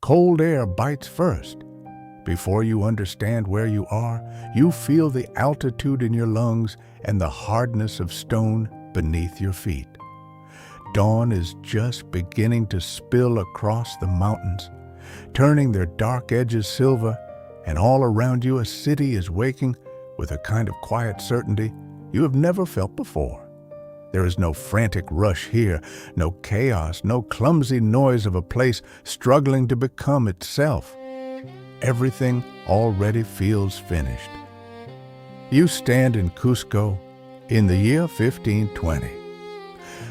Cold air bites first. Before you understand where you are, you feel the altitude in your lungs and the hardness of stone beneath your feet. Dawn is just beginning to spill across the mountains, turning their dark edges silver, and all around you a city is waking with a kind of quiet certainty you have never felt before. There is no frantic rush here, no chaos, no clumsy noise of a place struggling to become itself. Everything already feels finished. You stand in Cusco in the year 1520.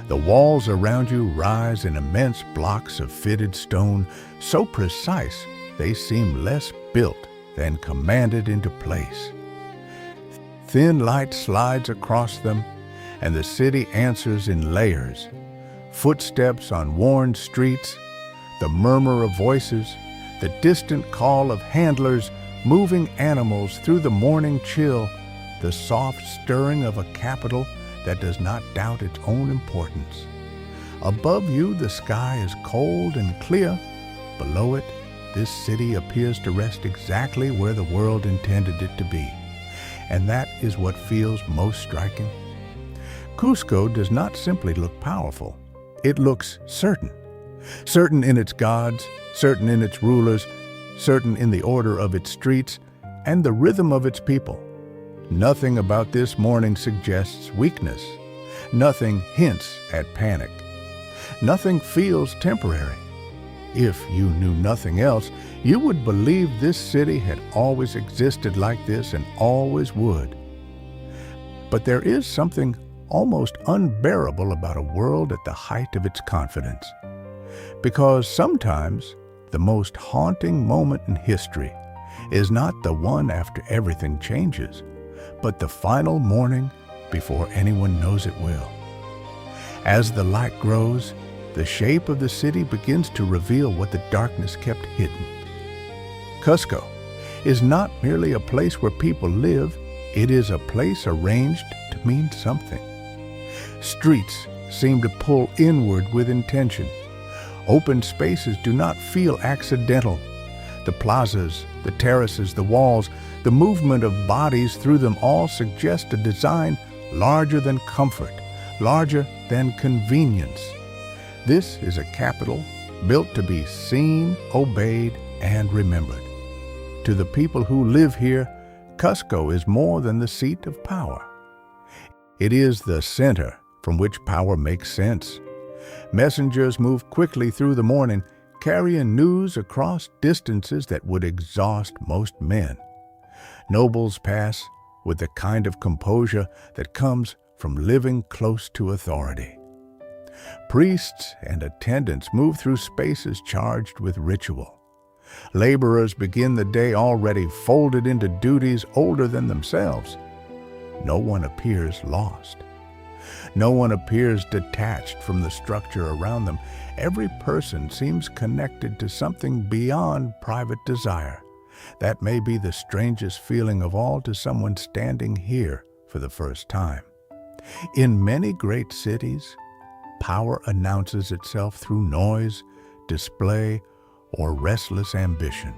The walls around you rise in immense blocks of fitted stone, so precise they seem less built than commanded into place. Thin light slides across them, and the city answers in layers. Footsteps on worn streets, the murmur of voices, the distant call of handlers moving animals through the morning chill, the soft stirring of a capital that does not doubt its own importance. Above you, the sky is cold and clear. Below it, this city appears to rest exactly where the world intended it to be. And that is what feels most striking. Cusco does not simply look powerful. It looks certain. Certain in its gods, certain in its rulers, certain in the order of its streets, and the rhythm of its people. Nothing about this morning suggests weakness. Nothing hints at panic. Nothing feels temporary. If you knew nothing else, you would believe this city had always existed like this and always would. But there is something almost unbearable about a world at the height of its confidence. Because sometimes the most haunting moment in history is not the one after everything changes, but the final morning before anyone knows it will. As the light grows, the shape of the city begins to reveal what the darkness kept hidden. Cusco is not merely a place where people live, it is a place arranged to mean something. Streets seem to pull inward with intention. Open spaces do not feel accidental. The plazas, the terraces, the walls, the movement of bodies through them all suggest a design larger than comfort, larger than convenience. This is a capital built to be seen, obeyed, and remembered. To the people who live here, Cusco is more than the seat of power. It is the center from which power makes sense. Messengers move quickly through the morning, carrying news across distances that would exhaust most men. Nobles pass with the kind of composure that comes from living close to authority. Priests and attendants move through spaces charged with ritual. Laborers begin the day already folded into duties older than themselves. No one appears lost. No one appears detached from the structure around them. Every person seems connected to something beyond private desire. That may be the strangest feeling of all to someone standing here for the first time. In many great cities, power announces itself through noise, display, or restless ambition.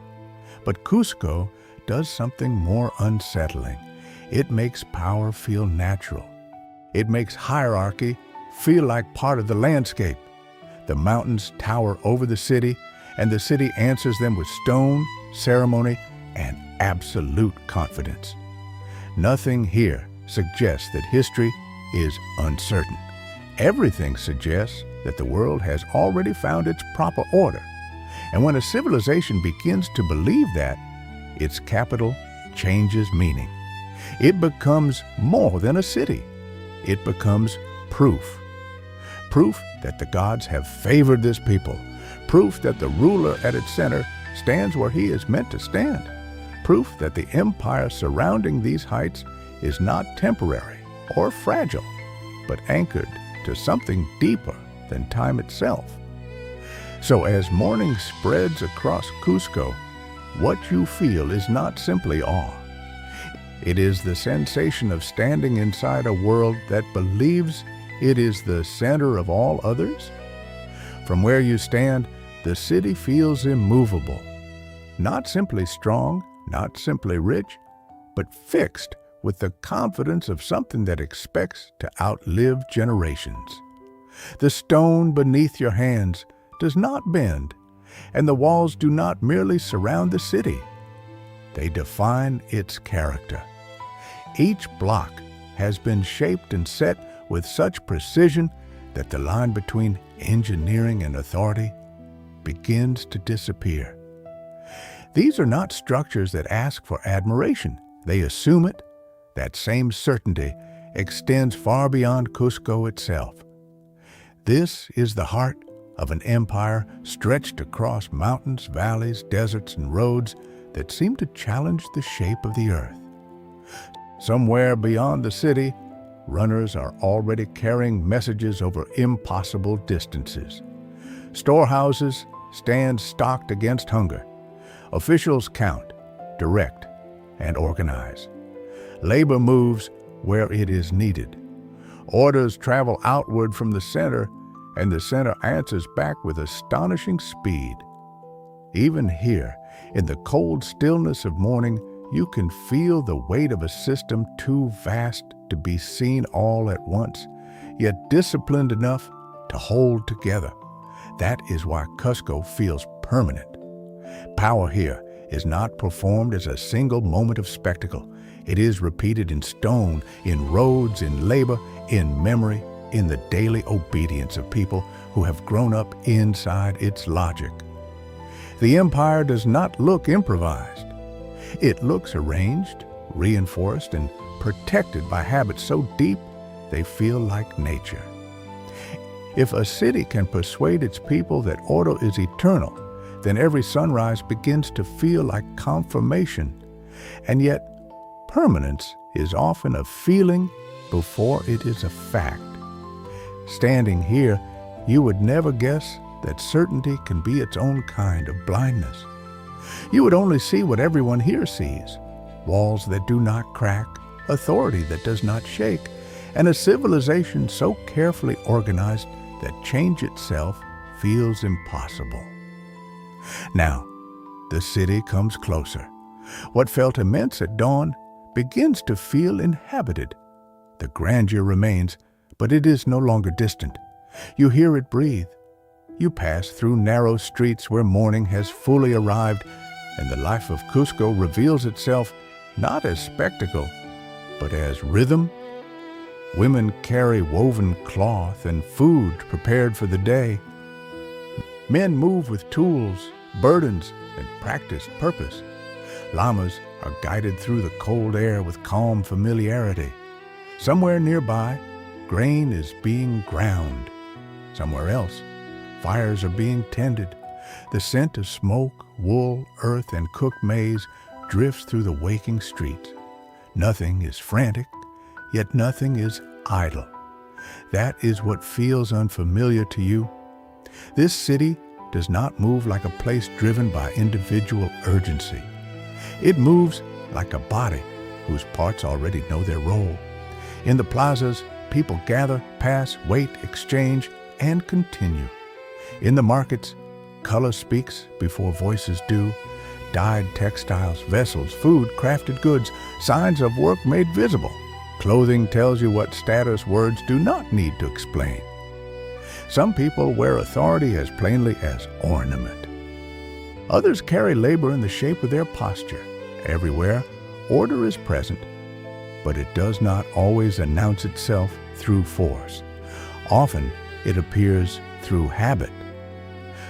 But Cusco does something more unsettling. It makes power feel natural. It makes hierarchy feel like part of the landscape. The mountains tower over the city, and the city answers them with stone, ceremony, and absolute confidence. Nothing here suggests that history is uncertain. Everything suggests that the world has already found its proper order. And when a civilization begins to believe that, its capital changes meaning. It becomes more than a city. It becomes proof. Proof that the gods have favored this people. Proof that the ruler at its center stands where he is meant to stand. Proof that the empire surrounding these heights is not temporary or fragile, but anchored to something deeper than time itself. So as morning spreads across Cusco, what you feel is not simply awe. It is the sensation of standing inside a world that believes it is the center of all others. From where you stand, the city feels immovable. Not simply strong, not simply rich, but fixed with the confidence of something that expects to outlive generations. The stone beneath your hands does not bend, and the walls do not merely surround the city. They define its character. Each block has been shaped and set with such precision that the line between engineering and authority begins to disappear. These are not structures that ask for admiration. They assume it. That same certainty extends far beyond Cusco itself. This is the heart of an empire stretched across mountains, valleys, deserts, and roads that seem to challenge the shape of the earth. Somewhere beyond the city, runners are already carrying messages over impossible distances. Storehouses stand stocked against hunger. Officials count, direct, and organize. Labor moves where it is needed. Orders travel outward from the center, and the center answers back with astonishing speed. Even here, in the cold stillness of morning, you can feel the weight of a system too vast to be seen all at once, yet disciplined enough to hold together. That is why Cusco feels permanent. Power here is not performed as a single moment of spectacle. It is repeated in stone, in roads, in labor, in memory, in the daily obedience of people who have grown up inside its logic. The empire does not look improvised. It looks arranged, reinforced, and protected by habits so deep they feel like nature. If a city can persuade its people that order is eternal, then every sunrise begins to feel like confirmation. And yet, permanence is often a feeling before it is a fact. Standing here, you would never guess that certainty can be its own kind of blindness. You would only see what everyone here sees: walls that do not crack, authority that does not shake, and a civilization so carefully organized that change itself feels impossible. Now, the city comes closer. What felt immense at dawn begins to feel inhabited. The grandeur remains, but it is no longer distant. You hear it breathe. You pass through narrow streets where morning has fully arrived, and the life of Cusco reveals itself not as spectacle, but as rhythm. Women carry woven cloth and food prepared for the day. Men move with tools, burdens, and practiced purpose. Llamas are guided through the cold air with calm familiarity. Somewhere nearby, grain is being ground. Somewhere else, fires are being tended. The scent of smoke, wool, earth, and cooked maize drifts through the waking streets. Nothing is frantic, yet nothing is idle. That is what feels unfamiliar to you. This city does not move like a place driven by individual urgency. It moves like a body whose parts already know their role. In the plazas, people gather, pass, wait, exchange, and continue. In the markets, color speaks before voices do. Dyed textiles, vessels, food, crafted goods, signs of work made visible. Clothing tells you what status words do not need to explain. Some people wear authority as plainly as ornament. Others carry labor in the shape of their posture. Everywhere, order is present, but it does not always announce itself through force. Often, it appears through habit,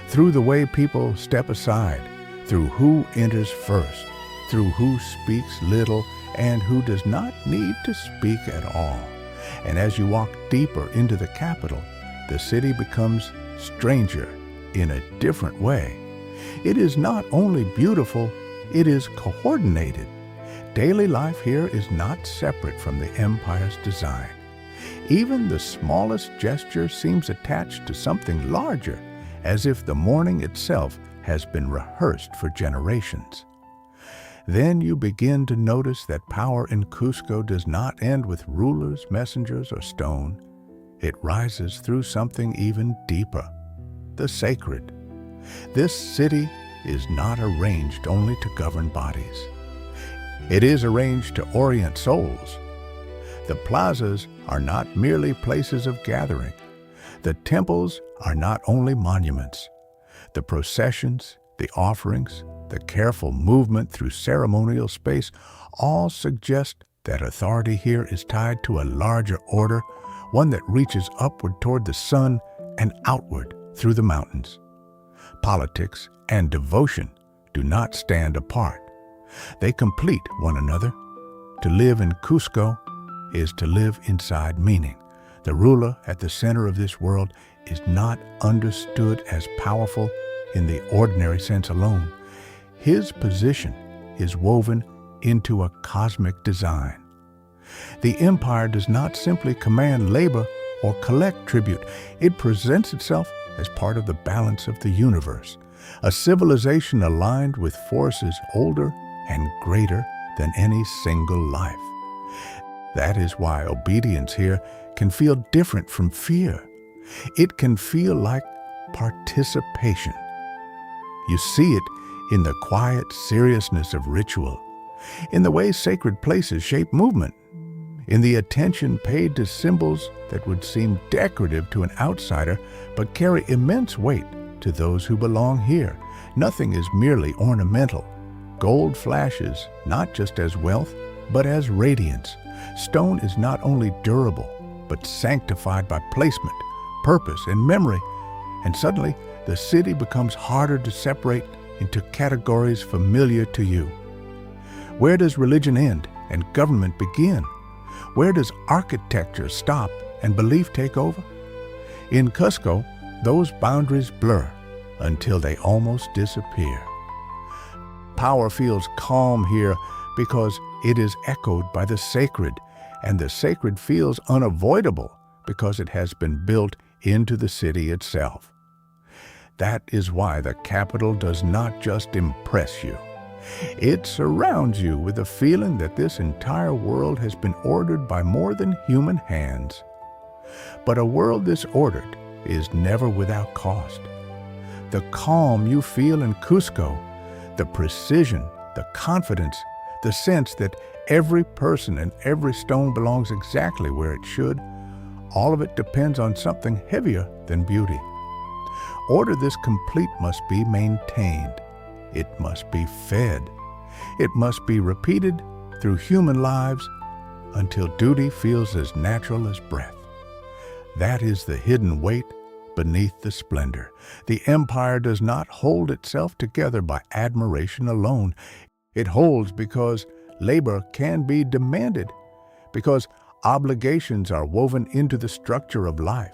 through the way people step aside, through who enters first, through who speaks little and who does not need to speak at all. And as you walk deeper into the capital, the city becomes stranger in a different way. It is not only beautiful, it is coordinated. Daily life here is not separate from the empire's design. Even the smallest gesture seems attached to something larger, as if the morning itself has been rehearsed for generations. Then you begin to notice that power in Cusco does not end with rulers, messengers, or stone. It rises through something even deeper, the sacred. This city is not arranged only to govern bodies. It is arranged to orient souls. The plazas are not merely places of gathering. The temples are not only monuments. The processions, the offerings, the careful movement through ceremonial space all suggest that authority here is tied to a larger order, one that reaches upward toward the sun and outward through the mountains. Politics and devotion do not stand apart. They complete one another. To live in Cusco is to live inside meaning. The ruler at the center of this world is not understood as powerful in the ordinary sense alone. His position is woven into a cosmic design. The empire does not simply command labor or collect tribute. It presents itself as part of the balance of the universe, a civilization aligned with forces older and greater than any single life. That is why obedience here can feel different from fear. It can feel like participation. You see it in the quiet seriousness of ritual, in the way sacred places shape movement, in the attention paid to symbols that would seem decorative to an outsider but carry immense weight to those who belong here. Nothing is merely ornamental. Gold flashes not just as wealth, but as radiance. Stone is not only durable, but sanctified by placement, purpose, and memory. And suddenly, the city becomes harder to separate into categories familiar to you. Where does religion end and government begin? Where does architecture stop and belief take over? In Cusco, those boundaries blur until they almost disappear. Power feels calm here because it is echoed by the sacred, and the sacred feels unavoidable because it has been built into the city itself. That is why the capital does not just impress you. It surrounds you with a feeling that this entire world has been ordered by more than human hands. But a world this ordered is never without cost. The calm you feel in Cusco, the precision, the confidence, the sense that every person and every stone belongs exactly where it should, all of it depends on something heavier than beauty. Order this complete must be maintained. It must be fed. It must be repeated through human lives until duty feels as natural as breath. That is the hidden weight beneath the splendor. The empire does not hold itself together by admiration alone. It holds because labor can be demanded, because obligations are woven into the structure of life,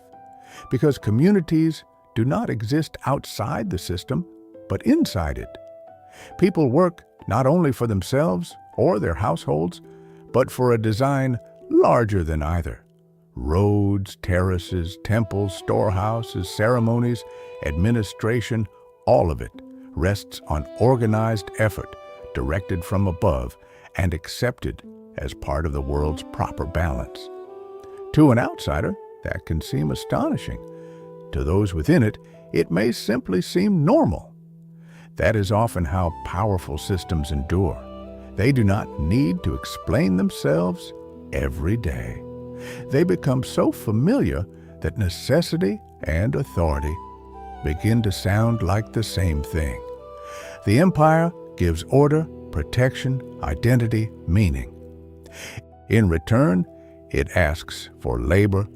because communities do not exist outside the system, but inside it. People work not only for themselves or their households, but for a design larger than either. Roads, terraces, temples, storehouses, ceremonies, administration, all of it rests on organized effort directed from above and accepted as part of the world's proper balance. To an outsider, that can seem astonishing. To those within it, it may simply seem normal. That is often how powerful systems endure. They do not need to explain themselves every day. They become so familiar that necessity and authority begin to sound like the same thing. The empire gives order, protection, identity, meaning. In return, it asks for labor,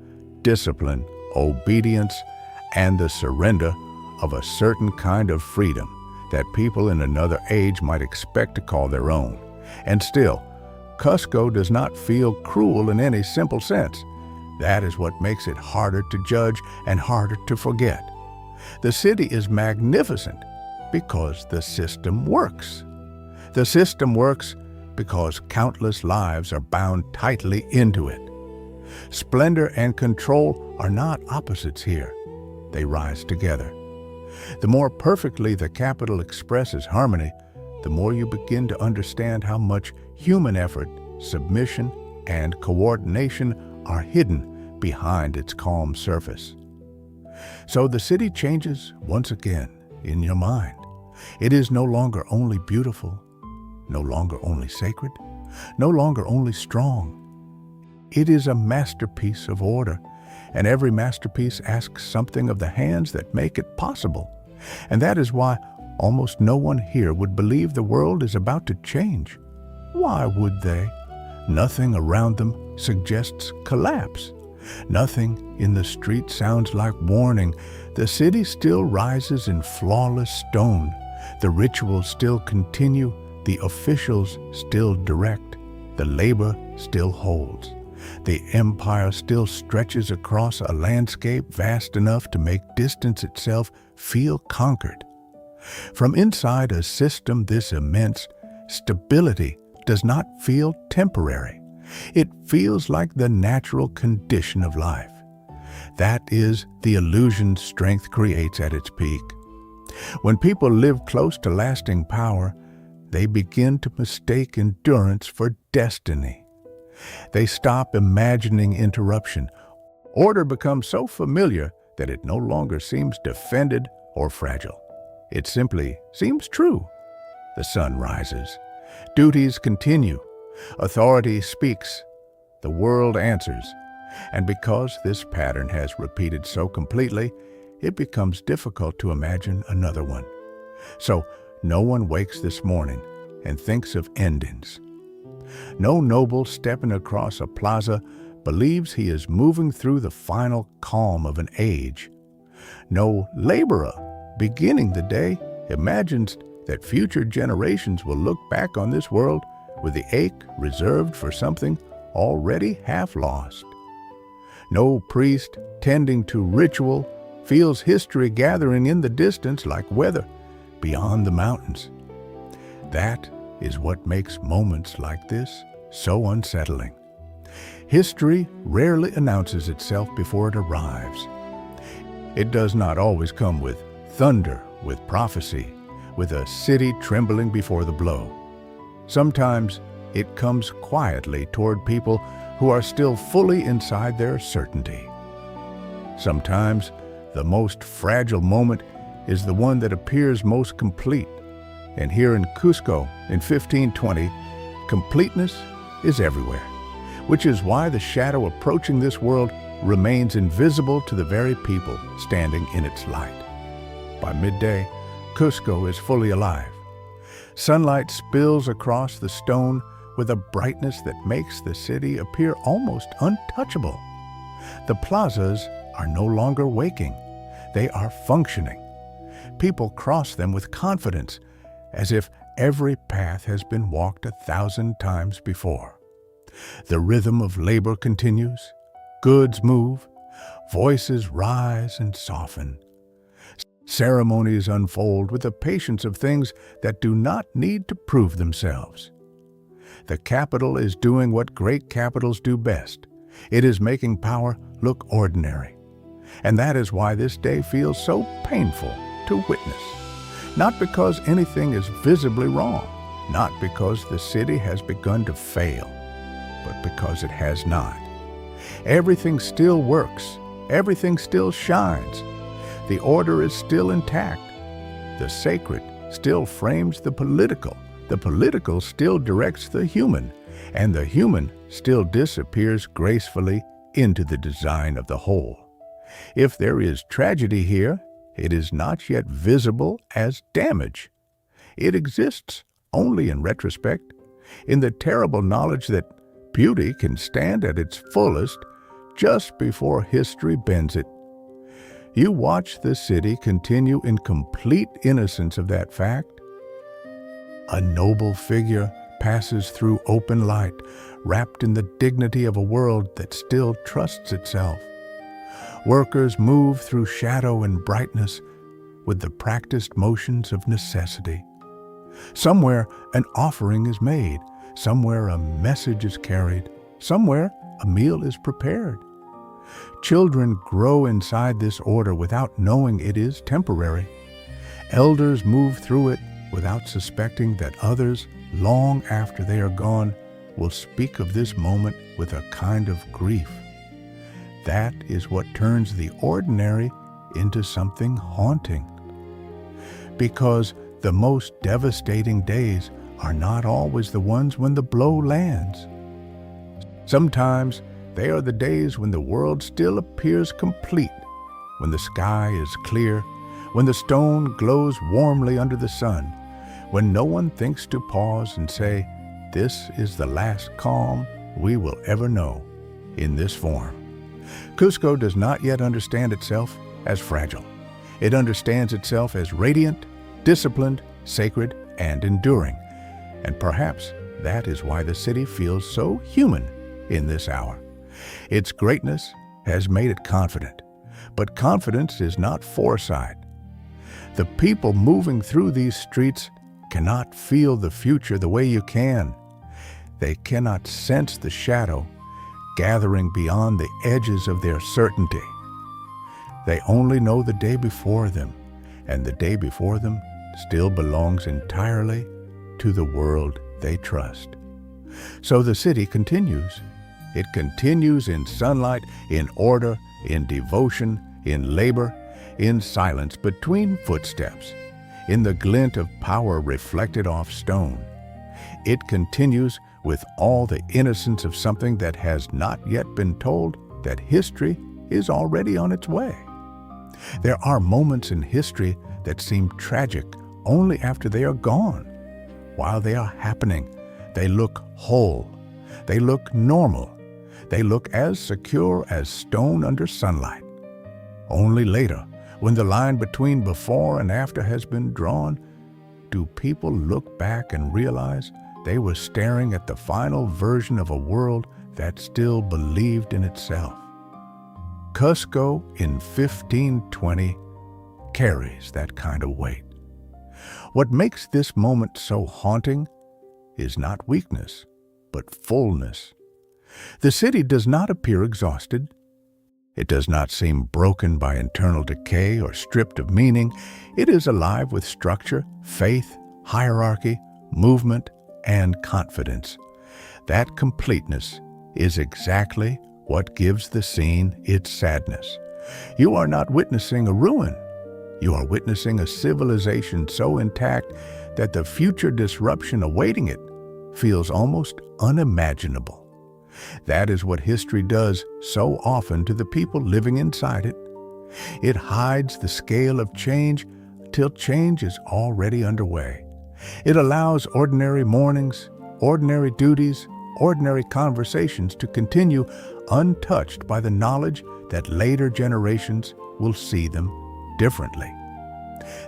discipline, obedience, and the surrender of a certain kind of freedom that people in another age might expect to call their own. And still, Cusco does not feel cruel in any simple sense. That is what makes it harder to judge and harder to forget. The city is magnificent because the system works. The system works because countless lives are bound tightly into it. Splendor and control are not opposites here. They rise together. The more perfectly the capital expresses harmony, the more you begin to understand how much human effort, submission, and coordination are hidden behind its calm surface. So the city changes once again, in your mind. It is no longer only beautiful, no longer only sacred, no longer only strong. It is a masterpiece of order, and every masterpiece asks something of the hands that make it possible. And that is why almost no one here would believe the world is about to change. Why would they? Nothing around them suggests collapse. Nothing in the street sounds like warning. The city still rises in flawless stone. The rituals still continue. The officials still direct. The labor still holds. The empire still stretches across a landscape vast enough to make distance itself feel conquered. From inside a system this immense, stability does not feel temporary. It feels like the natural condition of life. That is the illusion strength creates at its peak. When people live close to lasting power, they begin to mistake endurance for destiny. They stop imagining interruption. Order becomes so familiar that it no longer seems defended or fragile. It simply seems true. The sun rises. Duties continue. Authority speaks. The world answers. And because this pattern has repeated so completely, it becomes difficult to imagine another one. So no one wakes this morning and thinks of endings. No noble stepping across a plaza believes he is moving through the final calm of an age. No laborer beginning the day imagines that future generations will look back on this world with the ache reserved for something already half lost. No priest tending to ritual feels history gathering in the distance like weather beyond the mountains. That is what makes moments like this so unsettling. History rarely announces itself before it arrives. It does not always come with thunder, with prophecy, with a city trembling before the blow. Sometimes it comes quietly toward people who are still fully inside their certainty. Sometimes the most fragile moment is the one that appears most complete. And here in Cusco in 1520, completeness is everywhere, which is why the shadow approaching this world remains invisible to the very people standing in its light. By midday, Cusco is fully alive. Sunlight spills across the stone with a brightness that makes the city appear almost untouchable. The plazas are no longer waking. They are functioning. People cross them with confidence, as if every path has been walked 1,000 times before. The rhythm of labor continues. Goods move. Voices rise and soften. Ceremonies unfold with the patience of things that do not need to prove themselves. The capital is doing what great capitals do best. It is making power look ordinary. And that is why this day feels so painful to witness. Not because anything is visibly wrong, not because the city has begun to fail, but because it has not. Everything still works. Everything still shines. The order is still intact. The sacred still frames the political still directs the human, and the human still disappears gracefully into the design of the whole. If there is tragedy here, it is not yet visible as damage. It exists only in retrospect, in the terrible knowledge that beauty can stand at its fullest just before history bends it. You watch the city continue in complete innocence of that fact. A noble figure passes through open light, wrapped in the dignity of a world that still trusts itself. Workers move through shadow and brightness with the practiced motions of necessity. Somewhere an offering is made, somewhere a message is carried, somewhere a meal is prepared. Children grow inside this order without knowing it is temporary. Elders move through it without suspecting that others, long after they are gone, will speak of this moment with a kind of grief. That is what turns the ordinary into something haunting. because the most devastating days are not always the ones when the blow lands. Sometimes they are the days when the world still appears complete, when the sky is clear, when the stone glows warmly under the sun, when no one thinks to pause and say, "This is the last calm we will ever know in this form." Cusco does not yet understand itself as fragile. It understands itself as radiant, disciplined, sacred, and enduring. And perhaps that is why the city feels so human in this hour. Its greatness has made it confident, but confidence is not foresight. The people moving through these streets cannot feel the future the way you can. They cannot sense the shadow gathering beyond the edges of their certainty. They only know the day before them, and the day before them still belongs entirely to the world they trust. So the city continues. It continues in sunlight, in order, in devotion, in labor, in silence between footsteps, in the glint of power reflected off stone. It continues with all the innocence of something that has not yet been told that history is already on its way. There are moments in history that seem tragic only after they are gone. While they are happening, they look whole. They look normal. They look as secure as stone under sunlight. Only later, when the line between before and after has been drawn, do people look back and realize they were staring at the final version of a world that still believed in itself. Cusco in 1520 carries that kind of weight. What makes this moment so haunting is not weakness, but fullness. The city does not appear exhausted. It does not seem broken by internal decay or stripped of meaning. It is alive with structure, faith, hierarchy, movement, and confidence. That completeness is exactly what gives the scene its sadness. You are not witnessing a ruin. You are witnessing a civilization so intact that the future disruption awaiting it feels almost unimaginable. That is what history does so often to the people living inside it. It hides the scale of change till change is already underway. It allows ordinary mornings, ordinary duties, ordinary conversations to continue untouched by the knowledge that later generations will see them differently.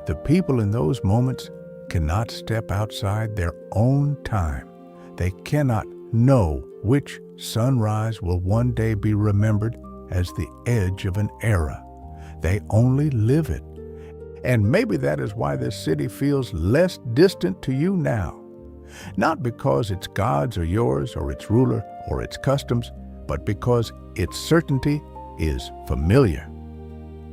The people in those moments cannot step outside their own time. They cannot know which sunrise will one day be remembered as the edge of an era. They only live it. And maybe that is why this city feels less distant to you now. Not because its gods are yours, or its ruler, or its customs, but because its certainty is familiar.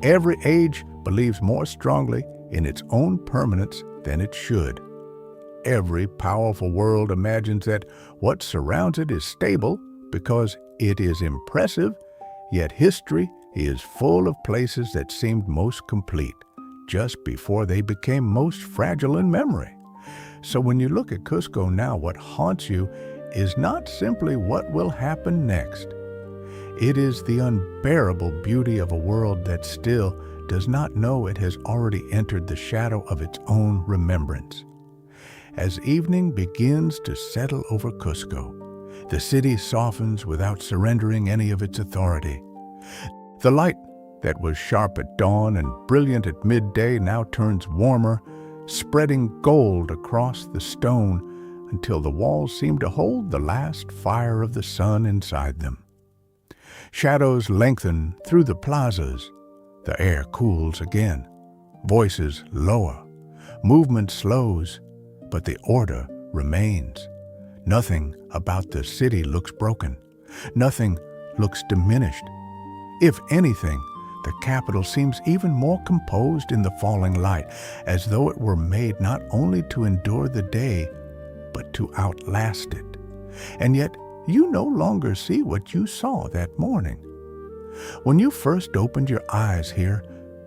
Every age believes more strongly in its own permanence than it should. Every powerful world imagines that what surrounds it is stable because it is impressive, yet history is full of places that seemed most complete just before they became most fragile in memory. So when you look at Cusco now, what haunts you is not simply what will happen next. It is the unbearable beauty of a world that still does not know it has already entered the shadow of its own remembrance. As evening begins to settle over Cusco, the city softens without surrendering any of its authority. The light that was sharp at dawn and brilliant at midday now turns warmer, spreading gold across the stone until the walls seem to hold the last fire of the sun inside them. Shadows lengthen through the plazas. The air cools again. Voices lower. Movement slows, but the order remains. Nothing about the city looks broken. Nothing looks diminished. If anything, the capital seems even more composed in the falling light, as though it were made not only to endure the day, but to outlast it. And yet, you no longer see what you saw that morning. When you first opened your eyes here,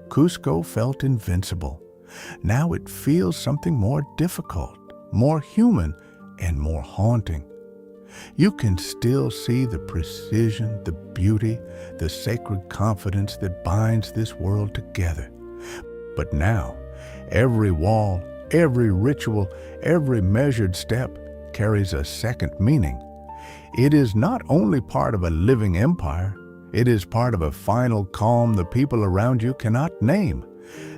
Cusco felt invincible, Now it feels something more difficult, more human, and more haunting. You can still see the precision, the beauty, the sacred confidence that binds this world together. But now, every wall, every ritual, every measured step carries a second meaning. It is not only part of a living empire, it is part of a final calm the people around you cannot name.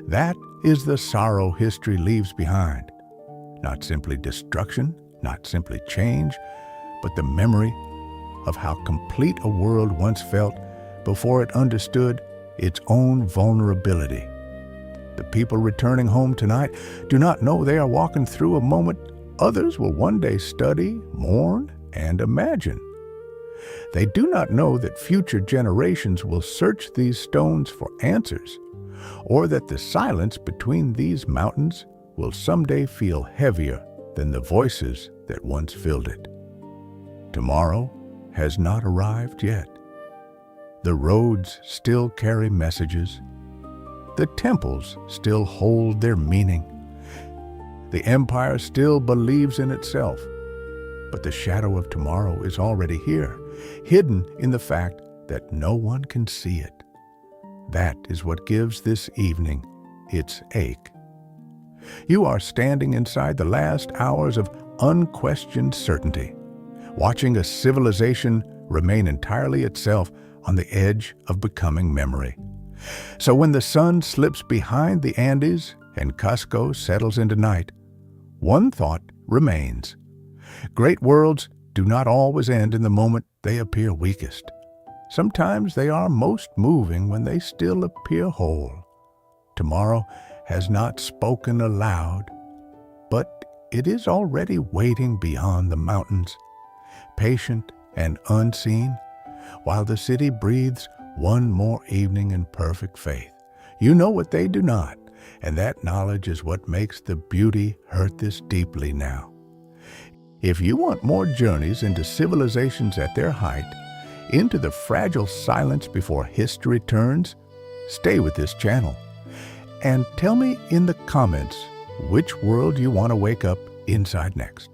That is the sorrow history leaves behind. Not simply destruction, not simply change, but the memory of how complete a world once felt before it understood its own vulnerability. The people returning home tonight do not know they are walking through a moment others will one day study, mourn, and imagine. They do not know that future generations will search these stones for answers, or that the silence between these mountains will someday feel heavier than the voices that once filled it. Tomorrow has not arrived yet. The roads still carry messages. The temples still hold their meaning. The empire still believes in itself. But the shadow of tomorrow is already here, hidden in the fact that no one can see it. That is what gives this evening its ache. You are standing inside the last hours of unquestioned certainty, watching a civilization remain entirely itself on the edge of becoming memory. So when the sun slips behind the Andes and Cusco settles into night, one thought remains. Great worlds do not always end in the moment they appear weakest. Sometimes they are most moving when they still appear whole. Tomorrow has not spoken aloud, but it is already waiting beyond the mountains, patient and unseen, while the city breathes one more evening in perfect faith. You know what they do not, and that knowledge is what makes the beauty hurt this deeply now. If you want more journeys into civilizations at their height, into the fragile silence before history turns, stay with this channel. And tell me in the comments which world you want to wake up inside next.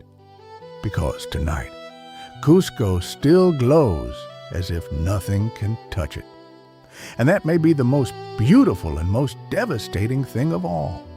Because tonight, Cusco still glows as if nothing can touch it. And that may be the most beautiful and most devastating thing of all.